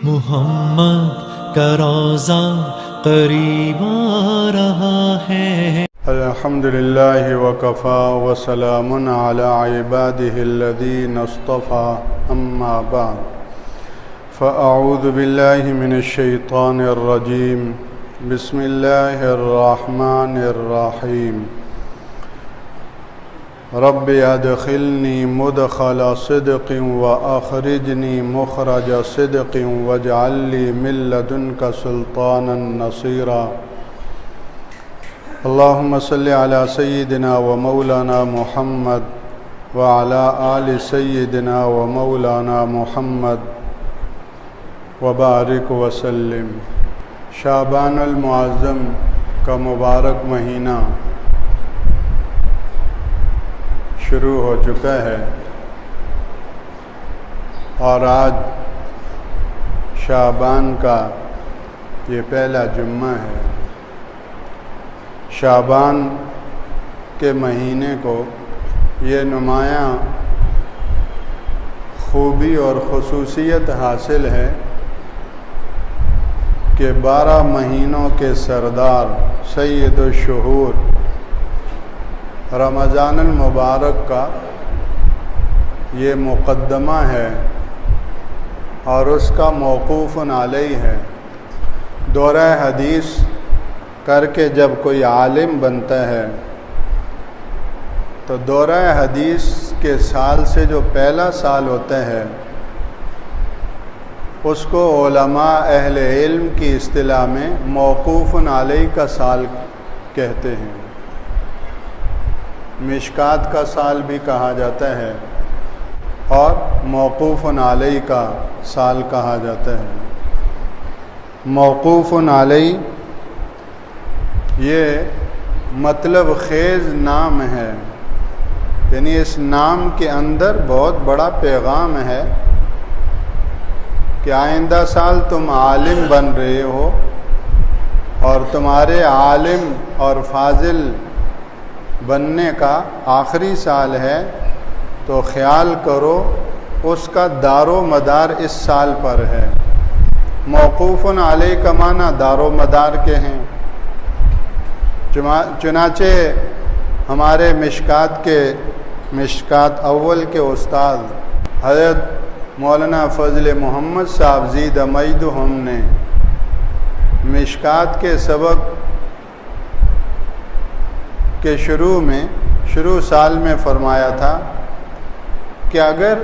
محمد کا روضہ قریب آ رہا ہے۔ الحمدللہ وکفا وسلام علی عبادہ الذین اصطفى اما بعد فاعوذ باللہ من الشیطان الرجیم بسم اللہ الرحمن الرحیم رب ادخلنی مدخل صدق واخرجنی مخرج صدق واجعل لی من لدنک سلطانا نصیرا۔ اللہم صلی علی سیدنا و مولانا محمد وعلی آل سیدنا و مولانا محمد وبارک وسلم۔ شعبان المعظم کا مبارک مہینہ شروع ہو چکا ہے اور آج شعبان کا یہ پہلا جمعہ ہے۔ شعبان کے مہینے کو یہ نمایاں خوبی اور خصوصیت حاصل ہے کہ 12 مہینوں کے سردار سید الشہور رمضان المبارک کا یہ مقدمہ ہے اور اس کا موقوف علیہ ہے۔ دورہ حدیث کر کے جب کوئی عالم بنتا ہے تو دورہ حدیث کے سال سے جو پہلا سال ہوتا ہے اس کو علماء اہل علم کی اصطلاح میں موقوف علیہ کا سال کہتے ہیں۔ مشکات کا سال بھی کہا جاتا ہے اور موقوف علیہ کا سال کہا جاتا ہے۔ موقوف علیہ یہ مطلب خیز نام ہے، یعنی اس نام کے اندر بہت بڑا پیغام ہے کہ آئندہ سال تم عالم بن رہے ہو اور تمہارے عالم اور فاضل بننے کا آخری سال ہے، تو خیال کرو اس کا دار و مدار اس سال پر ہے۔ موقوف علیہ کا معنی دار و مدار کے ہیں۔ چنانچہ ہمارے مشکات اول کے استاد حضرت مولانا فضل محمد صاحب زید میدہم نے مشکات کے سبق کے شروع سال میں فرمایا تھا کہ اگر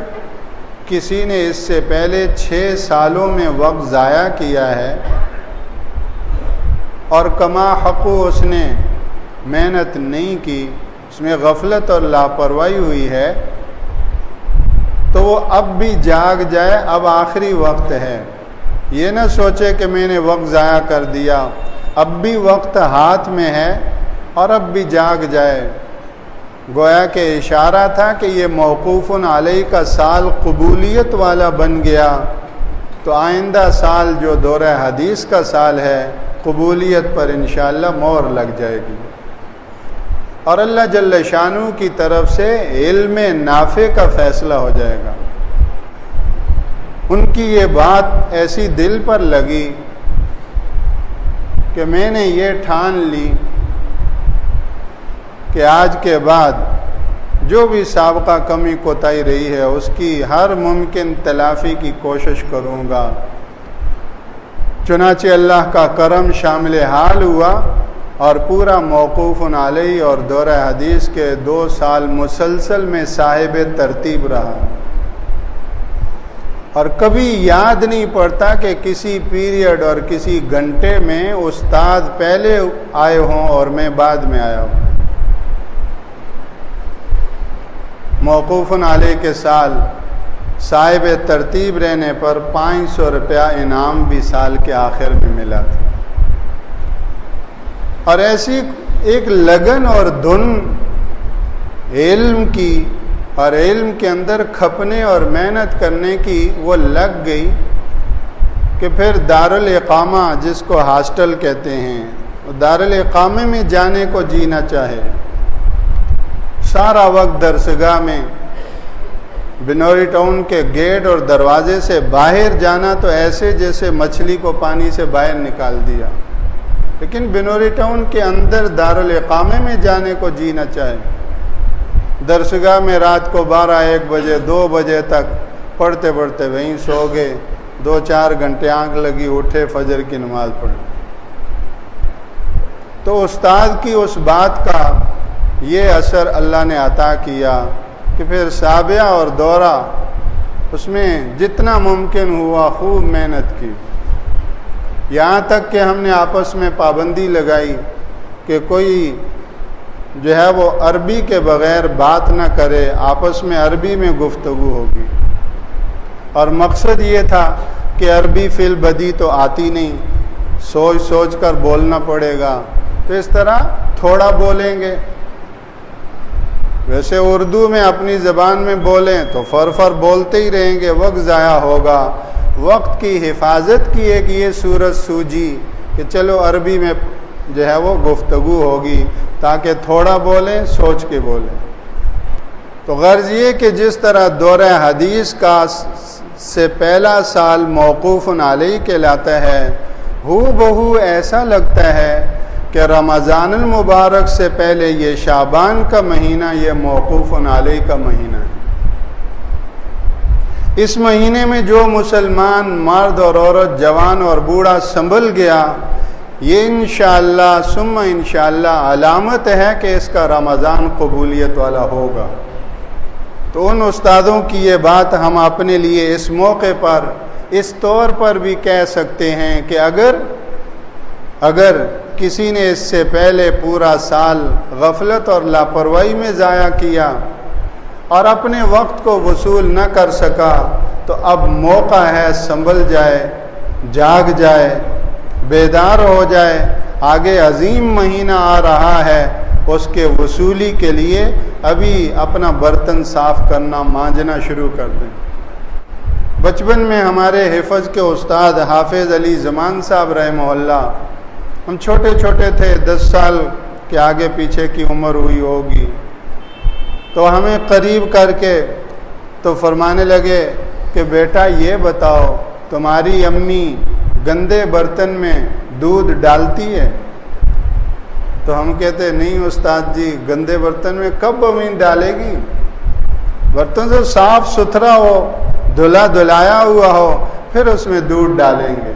کسی نے اس سے پہلے 6 سالوں میں وقت ضائع کیا ہے اور کما حق اس نے محنت نہیں کی، اس میں غفلت اور لاپرواہی ہوئی ہے، تو وہ اب بھی جاگ جائے، اب آخری وقت ہے۔ یہ نہ سوچے کہ میں نے وقت ضائع کر دیا، اب بھی وقت ہاتھ میں ہے اور اب بھی جاگ جائے۔ گویا کہ اشارہ تھا کہ یہ موقوف علیہ کا سال قبولیت والا بن گیا، تو آئندہ سال جو دورہ حدیث کا سال ہے قبولیت پر انشاءاللہ مہر لگ جائے گی، اور اللہ جل شانہ کی طرف سے علم نافع کا فیصلہ ہو جائے گا۔ ان کی یہ بات ایسی دل پر لگی کہ میں نے یہ ٹھان لی کہ آج کے بعد جو بھی سابقہ کمی کوتاہی رہی ہے اس کی ہر ممکن تلافی کی کوشش کروں گا۔ چنانچہ اللہ کا کرم شامل حال ہوا اور پورا موقوف علیہ اور دورہ حدیث کے 2 سال مسلسل میں صاحب ترتیب رہا، اور کبھی یاد نہیں پڑتا کہ کسی پیریڈ اور کسی گھنٹے میں استاد پہلے آئے ہوں اور میں بعد میں آیا ہوں۔ موقوف علیہ کے سال صاحب ترتیب رہنے پر 500 روپیہ انعام بھی سال کے آخر میں ملا تھا، اور ایسی ایک لگن اور دھن علم کی اور علم کے اندر کھپنے اور محنت کرنے کی وہ لگ گئی کہ پھر دارالاقامہ جس کو ہاسٹل کہتے ہیں، دارالاقامے میں جانے کو جینا چاہے، سارا وقت درسگاہ میں بنوری ٹاؤن کے گیٹ اور دروازے سے باہر جانا تو ایسے جیسے مچھلی کو پانی سے باہر نکال دیا، لیکن بنوری ٹاؤن کے اندر دارالاقامہ میں جانے کو جی نہ چاہے۔ درسگاہ میں رات کو 12-1 بجے 2 بجے تک پڑھتے پڑھتے وہیں سو گئے، 2-4 گھنٹے آنکھ لگی، اٹھے فجر کی نماز پڑھی۔ تو استاد کی اس بات کا یہ اثر اللہ نے عطا کیا کہ پھر سابعہ اور دورہ اس میں جتنا ممکن ہوا خوب محنت کی، یہاں تک کہ ہم نے آپس میں پابندی لگائی کہ کوئی جو ہے وہ عربی کے بغیر بات نہ کرے، آپس میں عربی میں گفتگو ہوگی، اور مقصد یہ تھا کہ عربی فی البدی تو آتی نہیں، سوچ سوچ کر بولنا پڑے گا، تو اس طرح تھوڑا بولیں گے۔ ویسے اردو میں اپنی زبان میں بولیں تو فر بولتے ہی رہیں گے، وقت ضائع ہوگا۔ وقت کی حفاظت کی ایک یہ صورت سوجی کہ چلو عربی میں جو ہے وہ گفتگو ہوگی تاکہ تھوڑا بولیں، سوچ کے بولیں۔ تو غرض یہ کہ جس طرح دورہ حدیث کا سے پہلا سال موقوف علیہ کہلاتا ہے، ہو بہو ایسا لگتا ہے کہ رمضان المبارک سے پہلے یہ شعبان کا مہینہ یہ موقوف علیہ کا مہینہ ہے۔ اس مہینے میں جو مسلمان مرد اور عورت، جوان اور بوڑھا سنبھل گیا، یہ انشاءاللہ ثم انشاءاللہ علامت ہے کہ اس کا رمضان قبولیت والا ہوگا۔ تو ان استادوں کی یہ بات ہم اپنے لیے اس موقع پر اس طور پر بھی کہہ سکتے ہیں کہ اگر کسی نے اس سے پہلے پورا سال غفلت اور لاپرواہی میں ضائع کیا اور اپنے وقت کو وصول نہ کر سکا، تو اب موقع ہے سنبھل جائے، جاگ جائے، بیدار ہو جائے۔ آگے عظیم مہینہ آ رہا ہے، اس کے وصولی کے لیے ابھی اپنا برتن صاف کرنا، مانجنا شروع کر دیں۔ بچپن میں ہمارے حفظ کے استاد حافظ علی زمان صاحب رحمہ اللہ، ہم چھوٹے چھوٹے تھے، 10 سال کے آگے پیچھے کی عمر ہوئی ہوگی، تو ہمیں قریب کر کے تو فرمانے لگے کہ بیٹا یہ بتاؤ تمہاری امی گندے برتن میں دودھ ڈالتی ہے؟ تو ہم کہتے نہیں استاد جی، گندے برتن میں کب امی ڈالے گی؟ برتن سے صاف ستھرا ہو، دھلا دھلایا ہوا ہو، پھر اس میں دودھ ڈالیں گے۔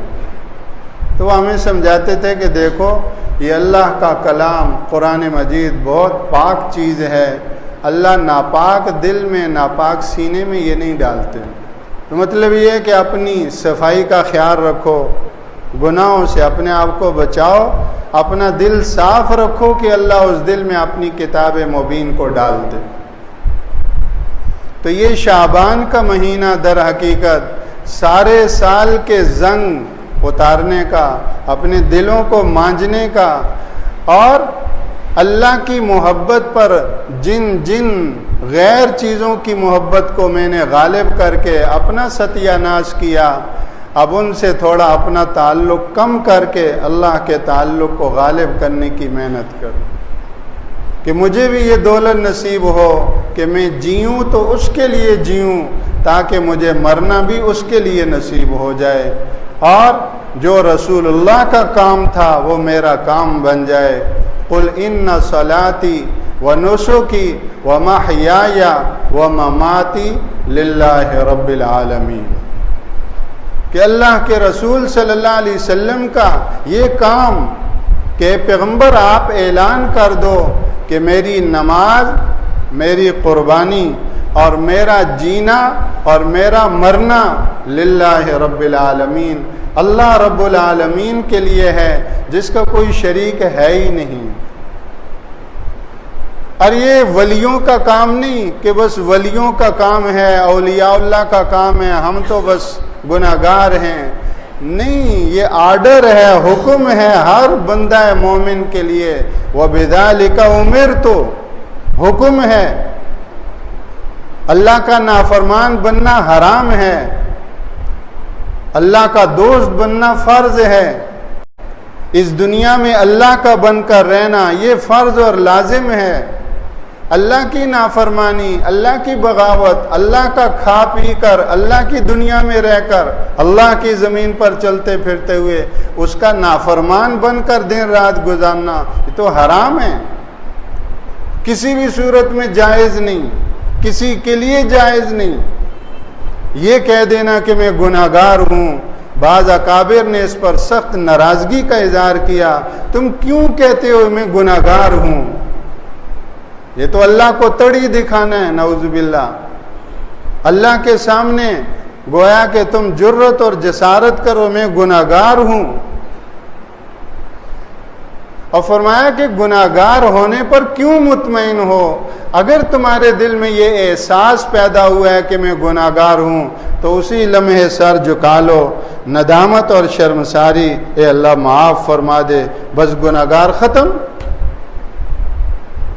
تو وہ ہمیں سمجھاتے تھے کہ دیکھو یہ اللہ کا کلام قرآن مجید بہت پاک چیز ہے، اللہ ناپاک دل میں، ناپاک سینے میں یہ نہیں ڈالتے۔ تو مطلب یہ ہے کہ اپنی صفائی کا خیال رکھو، گناہوں سے اپنے آپ کو بچاؤ، اپنا دل صاف رکھو کہ اللہ اس دل میں اپنی کتاب مبین کو ڈال دے۔ تو یہ شعبان کا مہینہ در حقیقت سارے سال کے زنگ اتارنے کا، اپنے دلوں کو مانجنے کا، اور اللہ کی محبت پر جن غیر چیزوں کی محبت کو میں نے غالب کر کے اپنا ستیہ ناش کیا، اب ان سے تھوڑا اپنا تعلق کم کر کے اللہ کے تعلق کو غالب کرنے کی محنت کروں، کہ مجھے بھی یہ دولت نصیب ہو کہ میں جیوں تو اس کے لیے جیوں تاکہ مجھے مرنا بھی اس کے لیے نصیب ہو جائے، اور جو رسول اللہ کا کام تھا وہ میرا کام بن جائے۔ قل ان صلاتی ونسکی ومحیای ومماتی للہ رب العالمین، کہ اللہ کے رسول صلی اللہ علیہ وسلم کا یہ کام کہ پیغمبر آپ اعلان کر دو کہ میری نماز، میری قربانی اور میرا جینا اور میرا مرنا للہ رب العالمین، اللہ رب العالمین کے لیے ہے جس کا کوئی شریک ہے ہی نہیں۔ اور یہ ولیوں کا کام نہیں کہ بس ولیوں کا کام ہے، اولیاء اللہ کا کام ہے، ہم تو بس گناہگار ہیں، نہیں، یہ آرڈر ہے، حکم ہے ہر بندہ مومن کے لیے۔ وَبِذَلِكَ أُمِرْتُ، حکم ہے، اللہ کا نافرمان بننا حرام ہے، اللہ کا دوست بننا فرض ہے، اس دنیا میں اللہ کا بن کر رہنا یہ فرض اور لازم ہے۔ اللہ کی نافرمانی، اللہ کی بغاوت، اللہ کا کھا پی کر، اللہ کی دنیا میں رہ کر، اللہ کی زمین پر چلتے پھرتے ہوئے اس کا نافرمان بن کر دن رات گزارنا، یہ تو حرام ہے، کسی بھی صورت میں جائز نہیں، کسی کے لیے جائز نہیں۔ یہ کہہ دینا کہ میں گناہگار ہوں، بعض اکابر نے اس پر سخت ناراضگی کا اظہار کیا، تم کیوں کہتے ہو میں گناہگار ہوں؟ یہ تو اللہ کو تڑی دکھانا ہے، نعوذ باللہ۔ اللہ کے سامنے گویا کہ تم جرت اور جسارت کرو میں گناہگار ہوں، اور فرمایا کہ گناہگار ہونے پر کیوں مطمئن ہو؟ اگر تمہارے دل میں یہ احساس پیدا ہوا ہے کہ میں گناہگار ہوں تو اسی لمحے سر جھکا لو، ندامت اور شرمساری، اے اللہ معاف فرما دے، بس گناہگار ختم۔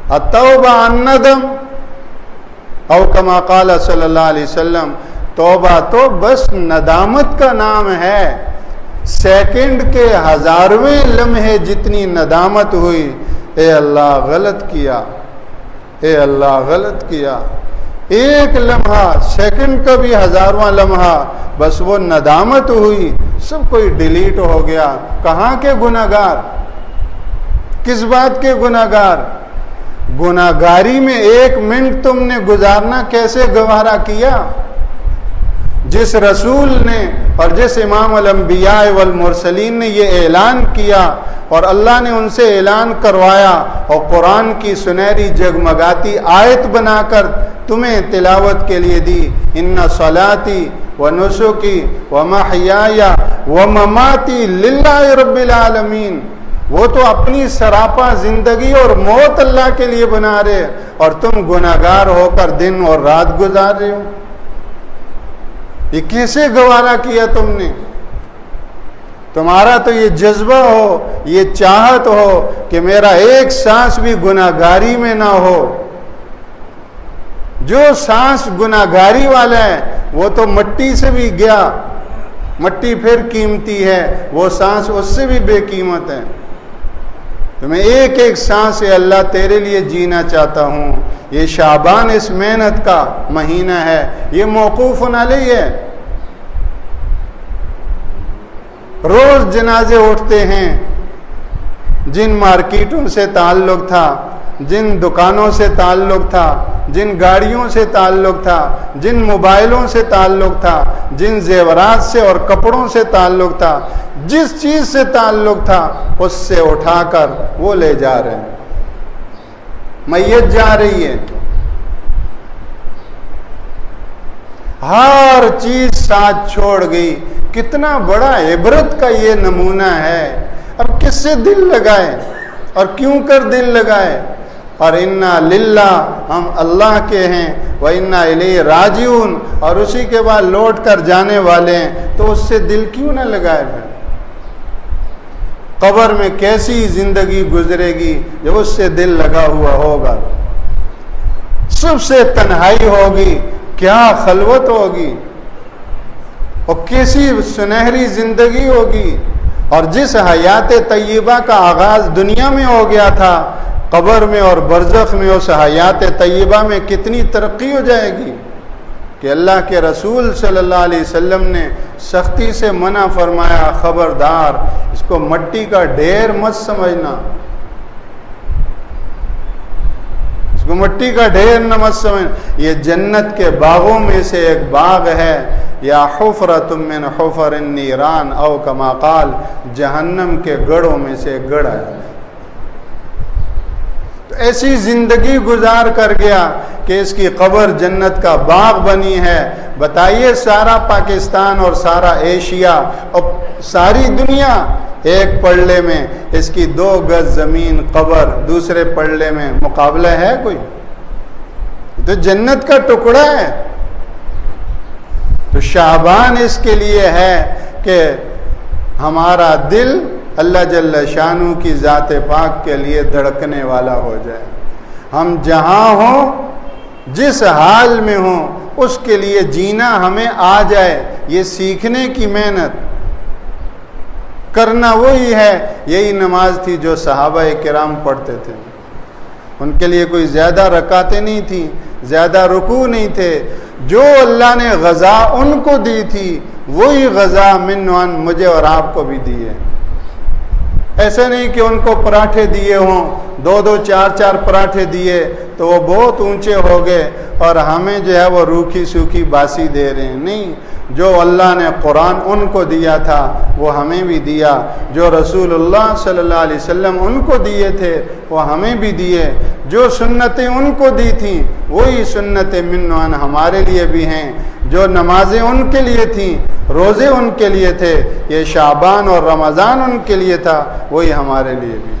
التوبہ الندم، او کما قال صلی اللہ علیہ وسلم، توبہ تو بس ندامت کا نام ہے۔ سیکنڈ کے ہزارویں لمحے جتنی ندامت ہوئی، اے اللہ غلط کیا، اے اللہ غلط کیا، ایک لمحہ، سیکنڈ کا بھی ہزارواں لمحہ، بس وہ ندامت ہوئی، سب کوئی ڈیلیٹ ہو گیا۔ کہاں کے گناہگار؟ کس بات کے گناہگار؟ گناہگاری میں ایک منٹ تم نے گزارنا کیسے گوارا کیا؟ جس رسول نے اور جس امام الانبیاء والمرسلین نے یہ اعلان کیا اور اللہ نے ان سے اعلان کروایا اور قرآن کی سنہری جگمگاتی آیت بنا کر تمہیں تلاوت کے لیے دی، ان صلاتی و نسکی و محیای و مماتی للہ رب العالمین، وہ تو اپنی سراپا زندگی اور موت اللہ کے لیے بنا رہے، اور تم گناہگار ہو کر دن اور رات گزار رہے ہو۔ یہ کیسے گوارا کیا تم نے؟ تمہارا تو یہ جذبہ ہو، یہ چاہت ہو کہ میرا ایک سانس بھی گناہگاری میں نہ ہو۔ جو سانس گناہگاری والا ہے وہ تو مٹی سے بھی گیا، مٹی پھر قیمتی ہے، وہ سانس اس سے بھی بے قیمت ہے۔ تو میں ایک ایک سانس اے اللہ تیرے لیے جینا چاہتا ہوں۔ یہ شعبان اس محنت کا مہینہ ہے، یہ موقوف علیہ ہے۔ روز جنازے اٹھتے ہیں، جن مارکیٹوں سے تعلق تھا، جن دکانوں سے تعلق تھا، جن گاڑیوں سے تعلق تھا، جن موبائلوں سے تعلق تھا، جن زیورات سے اور کپڑوں سے تعلق تھا، جس چیز سے تعلق تھا اس سے اٹھا کر وہ لے جا رہے ہیں، میت جا رہی ہے، ہر چیز ساتھ چھوڑ گئی۔ کتنا بڑا عبرت کا یہ نمونہ ہے۔ اب کس سے دل لگائے اور کیوں کر دل لگائے؟ اور انا للہ، ہم اللہ کے ہیں، وَإِنَّا إِلَيْهِ رَاجِعُونَ، اور اسی کے بعد لوٹ کر جانے والے ہیں، تو اس سے دل کیوں نہ لگائے پھر؟ قبر میں کیسی زندگی گزرے گی جب اس سے دل لگا ہوا ہوگا؟ سب سے تنہائی ہوگی، کیا خلوت ہوگی، اور کیسی سنہری زندگی ہوگی۔ اور جس حیات طیبہ کا آغاز دنیا میں ہو گیا تھا، قبر میں اور برزخ میں اس حیات طیبہ میں کتنی ترقی ہو جائے گی کہ اللہ کے رسول صلی اللہ علیہ وسلم نے سختی سے منع فرمایا، خبردار اس کو مٹی کا ڈھیر مت سمجھنا، اس کو مٹی کا ڈھیر نہ مت سمجھنا، یہ جنت کے باغوں میں سے ایک باغ ہے، یا حفرۃ من حفر النیران، او کما قال، جہنم کے گڑھوں میں سے ایک گڑھ ہے۔ تو ایسی زندگی گزار کر گیا کہ اس کی قبر جنت کا باغ بنی ہے۔ بتائیے سارا پاکستان اور سارا ایشیا اور ساری دنیا ایک پلڑے میں، اس کی 2 گز زمین قبر دوسرے پلڑے میں، مقابلہ ہے کوئی؟ تو جنت کا ٹکڑا ہے۔ تو شعبان اس کے لیے ہے کہ ہمارا دل اللہ جل شانہ کی ذات پاک کے لیے دھڑکنے والا ہو جائے۔ ہم جہاں ہوں، جس حال میں ہوں، اس کے لیے جینا ہمیں آ جائے۔ یہ سیکھنے کی محنت کرنا وہی ہے۔ یہی نماز تھی جو صحابہ کرام پڑھتے تھے۔ ان کے لیے کوئی زیادہ رکعتیں نہیں تھیں، زیادہ رکوع نہیں تھے، جو اللہ نے غذا ان کو دی تھی وہی غذا من وان مجھے اور آپ کو بھی دی ہے۔ ایسا نہیں کہ ان کو پراٹھے دیے ہوں، 2 4 پراٹھے دیے تو وہ بہت اونچے ہو گئے اور ہمیں جو ہے وہ روکھی سوکھی باسی دے رہے ہیں۔ نہیں، جو اللہ نے قرآن ان کو دیا تھا وہ ہمیں بھی دیا، جو رسول اللہ صلی اللہ علیہ وسلم ان کو دیے تھے وہ ہمیں بھی دیے، جو سنتیں ان کو دی تھیں وہی سنتیں من وان ہمارے لیے بھی ہیں، جو نمازیں ان کے لیے تھیں، روزے ان کے لیے تھے، یہ شعبان اور رمضان ان کے لیے تھا، وہی ہمارے لیے بھی۔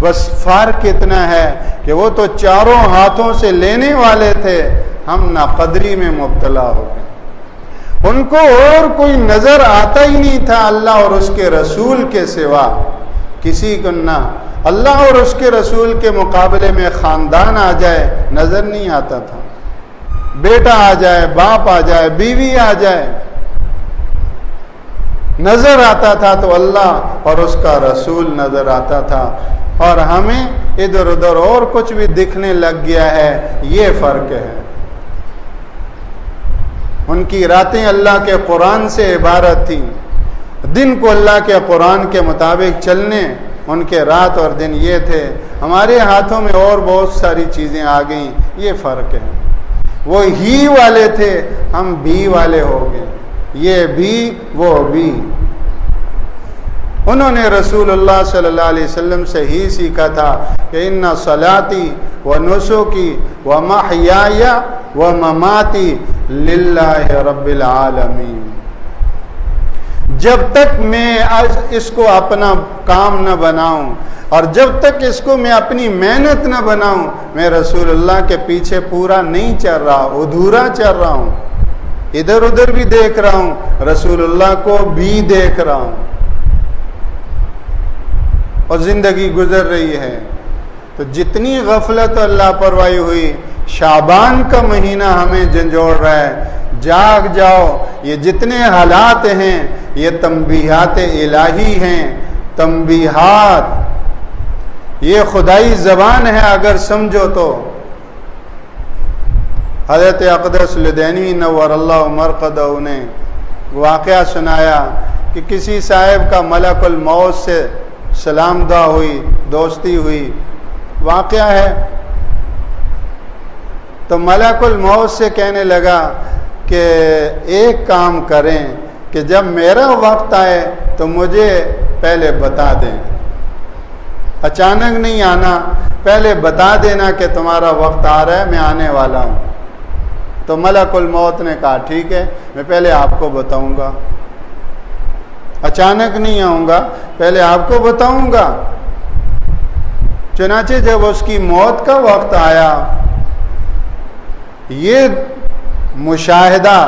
بس فرق اتنا ہے کہ وہ تو چاروں ہاتھوں سے لینے والے تھے، ہم ناقدری میں مبتلا ہو گئے۔ ان کو اور کوئی نظر آتا ہی نہیں تھا اللہ اور اس کے رسول کے سوا، کسی کو نہ اللہ اور اس کے رسول کے مقابلے میں خاندان آ جائے نظر نہیں آتا تھا، بیٹا آ جائے، باپ آ جائے، بیوی آ جائے، نظر آتا تھا تو اللہ اور اس کا رسول نظر آتا تھا، اور ہمیں ادھر ادھر اور کچھ بھی دکھنے لگ گیا ہے۔ یہ فرق ہے۔ ان کی راتیں اللہ کے قرآن سے عبارت تھیں، دن کو اللہ کے قرآن کے مطابق چلنے، ان کے رات اور دن یہ تھے۔ ہمارے ہاتھوں میں اور بہت ساری چیزیں آ گئیں، یہ فرق ہے۔ وہ ہی والے تھے، ہم بھی والے ہو گئے، یہ بھی وہ بھی۔ انہوں نے رسول اللہ صلی اللہ علیہ وسلم سے ہی سیکھا تھا کہ ان صلاتی و نسکی و محیای و مماتی للہ رب العالمین۔ جب تک میں اس کو اپنا کام نہ بناؤں اور جب تک اس کو میں اپنی محنت نہ بناؤں، میں رسول اللہ کے پیچھے پورا نہیں چل رہا، ادھورا چل رہا ہوں، ادھر ادھر بھی دیکھ رہا ہوں، رسول اللہ کو بھی دیکھ رہا ہوں، اور زندگی گزر رہی ہے۔ تو جتنی غفلت اور لاپرواہی ہوئی، شعبان کا مہینہ ہمیں جھنجھوڑ رہا ہے۔ جاگ جاؤ، یہ جتنے حالات ہیں یہ تنبیہات الہی ہیں، تنبیہات، یہ خدائی زبان ہے اگر سمجھو تو۔ حضرت اقدس لدینوی نور اللہ مرقدہ نے واقعہ سنایا کہ کسی صاحب کا ملک الموت سے سلام دعا ہوئی، دوستی ہوئی، واقعہ ہے۔ تو ملک الموت سے کہنے لگا کہ ایک کام کریں کہ جب میرا وقت آئے تو مجھے پہلے بتا دیں، اچانک نہیں آنا، پہلے بتا دینا کہ تمہارا وقت آ رہا ہے، میں آنے والا ہوں۔ تو ملک الموت نے کہا ٹھیک ہے، میں پہلے آپ کو بتاؤں گا، اچانک نہیں آؤں گا، پہلے آپ کو بتاؤں گا۔ چنانچہ جب اس کی موت کا وقت آیا، یہ مشاہدہ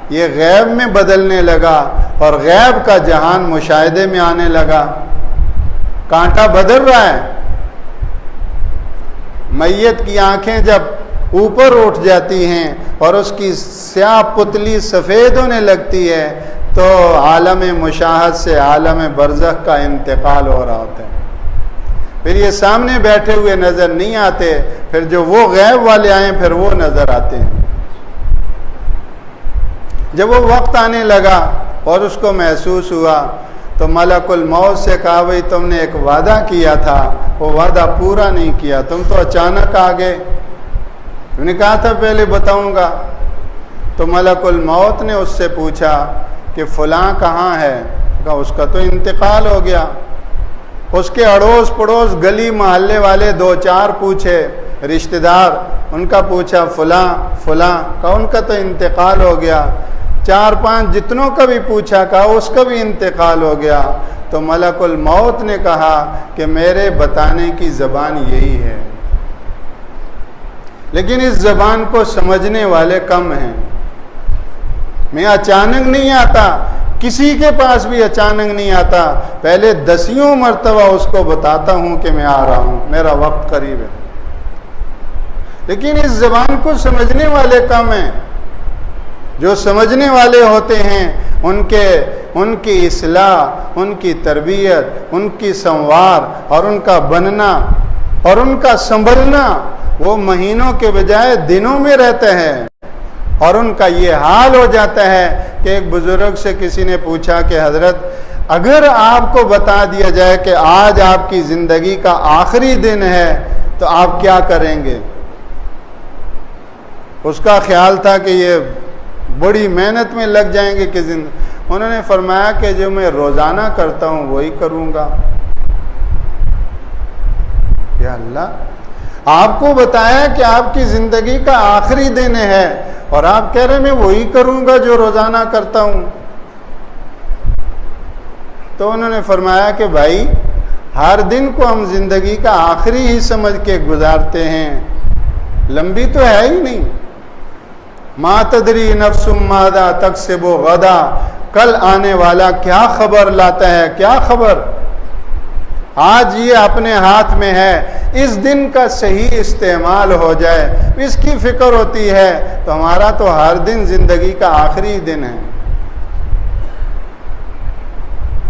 یہ غیب میں بدلنے لگا اور غیب کا جہان مشاہدے میں آنے لگا، کانٹا بدل رہا ہے۔ میت کی آنکھیں جب اوپر اٹھ جاتی ہیں اور اس کی سیاہ پتلی سفید ہونے لگتی ہے تو عالم مشاہد سے عالم برزخ کا انتقال ہو رہا ہوتا ہے۔ پھر یہ سامنے بیٹھے ہوئے نظر نہیں آتے، پھر جو وہ غیب والے آئیں پھر وہ نظر آتے ہیں۔ جب وہ وقت آنے لگا اور اس کو محسوس ہوا تو ملک الموت سے کہا بھئی تم نے ایک وعدہ کیا تھا، وہ وعدہ پورا نہیں کیا، تم تو اچانک آ گئے، تم نے کہا تھا پہلے بتاؤں گا۔ تو ملک الموت نے اس سے پوچھا کہ فلاں کہاں ہے؟ کہا اس کا تو انتقال ہو گیا۔ اس کے اڑوس پڑوس گلی محلے والے 2-4 پوچھے، رشتہ دار، ان کا پوچھا فلاں فلاں، کہا ان کا تو انتقال ہو گیا۔ 4-5 جتنوں کا بھی پوچھا، کہا اس کا بھی انتقال ہو گیا۔ تو ملک الموت نے کہا کہ میرے بتانے کی زبان یہی ہے، لیکن اس زبان کو سمجھنے والے کم ہیں۔ میں اچانک نہیں آتا، کسی کے پاس بھی اچانک نہیں آتا، پہلے 10 مرتبہ اس کو بتاتا ہوں کہ میں آ رہا ہوں، میرا وقت قریب ہے۔ لیکن اس زبان کو سمجھنے والے کم ہیں۔ جو سمجھنے والے ہوتے ہیں ان کی اصلاح، ان کی تربیت، ان کی سنوار اور ان کا بننا اور ان کا سنبھلنا وہ مہینوں کے بجائے دنوں میں رہتے ہیں. اور ان کا یہ حال ہو جاتا ہے کہ ایک بزرگ سے کسی نے پوچھا کہ حضرت اگر آپ کو بتا دیا جائے کہ آج آپ کی زندگی کا آخری دن ہے تو آپ کیا کریں گے؟ اس کا خیال تھا کہ یہ بڑی محنت میں لگ جائیں گے کہ انہوں نے فرمایا کہ جو میں روزانہ کرتا ہوں وہی کروں گا. یا اللہ، آپ کو بتایا کہ آپ کی زندگی کا آخری دن ہے اور آپ کہہ رہے میں وہی کروں گا جو روزانہ کرتا ہوں. تو انہوں نے فرمایا کہ بھائی ہر دن کو ہم زندگی کا آخری ہی سمجھ کے گزارتے ہیں، لمبی تو ہے ہی نہیں. ما تدری نفس ماذا تکسب غدا، کل آنے والا کیا خبر لاتا ہے، کیا خبر. آج یہ اپنے ہاتھ میں ہے، اس دن کا صحیح استعمال ہو جائے اس کی فکر ہوتی ہے. تو ہمارا تو ہر دن زندگی کا آخری دن ہے.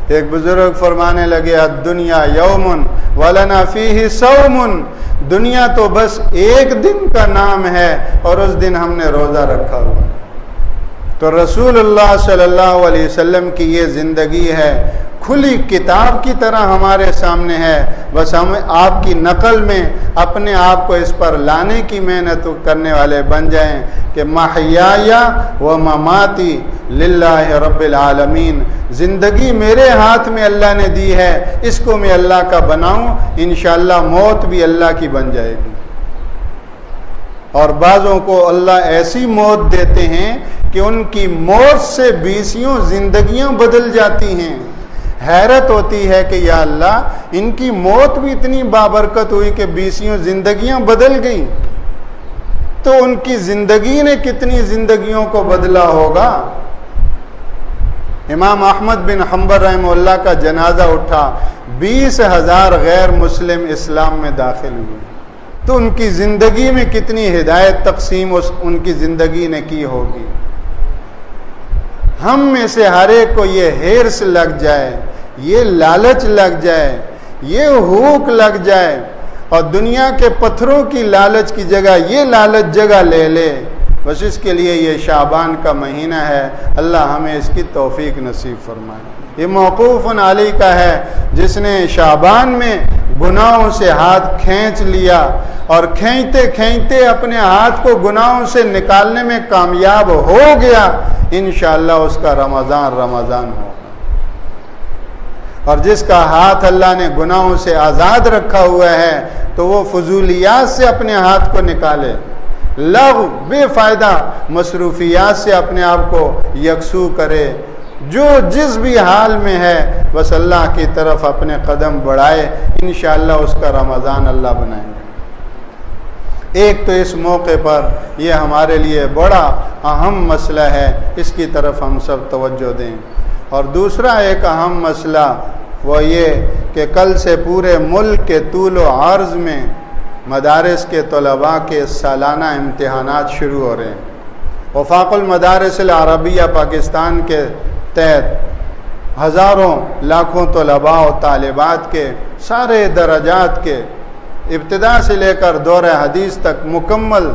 ایک بزرگ فرمانے لگے الدنیا یوم ولنا فیہ صوم، دنیا تو بس ایک دن کا نام ہے اور اس دن ہم نے روزہ رکھا ہوا. تو رسول اللہ صلی اللہ علیہ وسلم کی یہ زندگی ہے، کھلی کتاب کی طرح ہمارے سامنے ہے. بس ہم آپ کی نقل میں اپنے آپ کو اس پر لانے کی محنت کرنے والے بن جائیں کہ محیایا و مماتی للہ رب العالمین، زندگی میرے ہاتھ میں اللہ نے دی ہے، اس کو میں اللہ کا بناؤں، انشاءاللہ موت بھی اللہ کی بن جائے گی. اور بعضوں کو اللہ ایسی موت دیتے ہیں کہ ان کی موت سے 20 زندگیاں بدل جاتی ہیں. حیرت ہوتی ہے کہ یا اللہ ان کی موت بھی اتنی بابرکت ہوئی کہ 20 زندگیاں بدل گئیں، تو ان کی زندگی نے کتنی زندگیوں کو بدلا ہوگا. امام احمد بن حنبل رحمہ اللہ کا جنازہ اٹھا، 20,000 غیر مسلم اسلام میں داخل ہوئے. تو ان کی زندگی میں کتنی ہدایت تقسیم ان کی زندگی نے کی ہوگی. ہم میں سے ہر ایک کو یہ ہرس لگ جائے، یہ لالچ لگ جائے، یہ ہوک لگ جائے اور دنیا کے پتھروں کی لالچ کی جگہ یہ لالچ جگہ لے لے. بس اس کے لیے یہ شعبان کا مہینہ ہے. اللہ ہمیں اس کی توفیق نصیب فرمائے. یہ موقوف علی کا ہے جس نے شعبان میں گناہوں سے ہاتھ کھینچ لیا اور کھینچتے کھینچتے اپنے ہاتھ کو گناہوں سے نکالنے میں کامیاب ہو گیا. انشاءاللہ اس کا رمضان ہوگا. اور جس کا ہاتھ اللہ نے گناہوں سے آزاد رکھا ہوا ہے تو وہ فضولیات سے اپنے ہاتھ کو نکالے، لغو بے فائدہ مصروفیات سے اپنے آپ کو یکسو کرے. جو جس بھی حال میں ہے بس اللہ کی طرف اپنے قدم بڑھائے، انشاءاللہ اس کا رمضان اللہ بنائیں گے. ایک تو اس موقع پر یہ ہمارے لیے بڑا اہم مسئلہ ہے، اس کی طرف ہم سب توجہ دیں. اور دوسرا ایک اہم مسئلہ وہ یہ کہ کل سے پورے ملک کے طول و عرض میں مدارس کے طلباء کے سالانہ امتحانات شروع ہو رہے ہیں. وفاق المدارس العربیہ پاکستان کے تحت ہزاروں لاکھوں طلباء و طالبات کے سارے درجات کے ابتدا سے لے کر دورہ حدیث تک مکمل،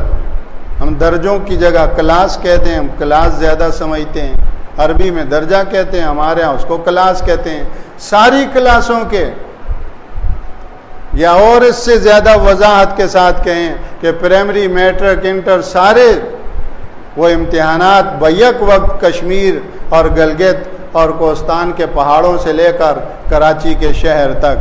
ہم درجوں کی جگہ کلاس کہتے ہیں، ہم کلاس زیادہ سمجھتے ہیں، عربی میں درجہ کہتے ہیں، ہمارے ہاں اس کو کلاس کہتے ہیں. ساری کلاسوں کے یا اور اس سے زیادہ وضاحت کے ساتھ کہیں کہ پرائمری، میٹرک، انٹر، سارے وہ امتحانات بیک وقت کشمیر اور گلگت اور کوستان کے پہاڑوں سے لے کر کراچی کے شہر تک،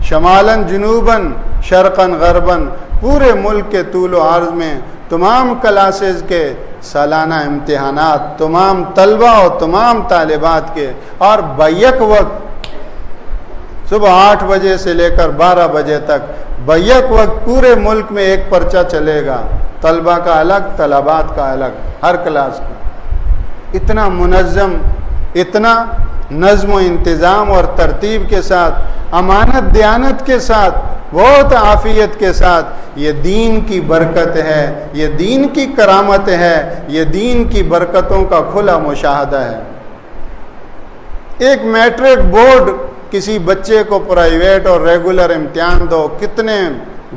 شمالاً جنوباً شرقاً غرباً پورے ملک کے طول و عرض میں تمام کلاسز کے سالانہ امتحانات تمام طلبہ اور تمام طالبات کے، اور بیک وقت صبح 8 بجے سے لے کر 12 بجے تک بیک وقت پورے ملک میں ایک پرچہ چلے گا، طلبہ کا الگ، طلبات کا الگ، ہر کلاس کا. اتنا منظم، اتنا نظم و انتظام اور ترتیب کے ساتھ، امانت دیانت کے ساتھ، بہت عافیت کے ساتھ. یہ دین کی برکت ہے، یہ دین کی کرامت ہے، یہ دین کی برکتوں کا کھلا مشاہدہ ہے. ایک میٹرک بورڈ کسی بچے کو پرائیویٹ اور ریگولر امتحان دو، کتنے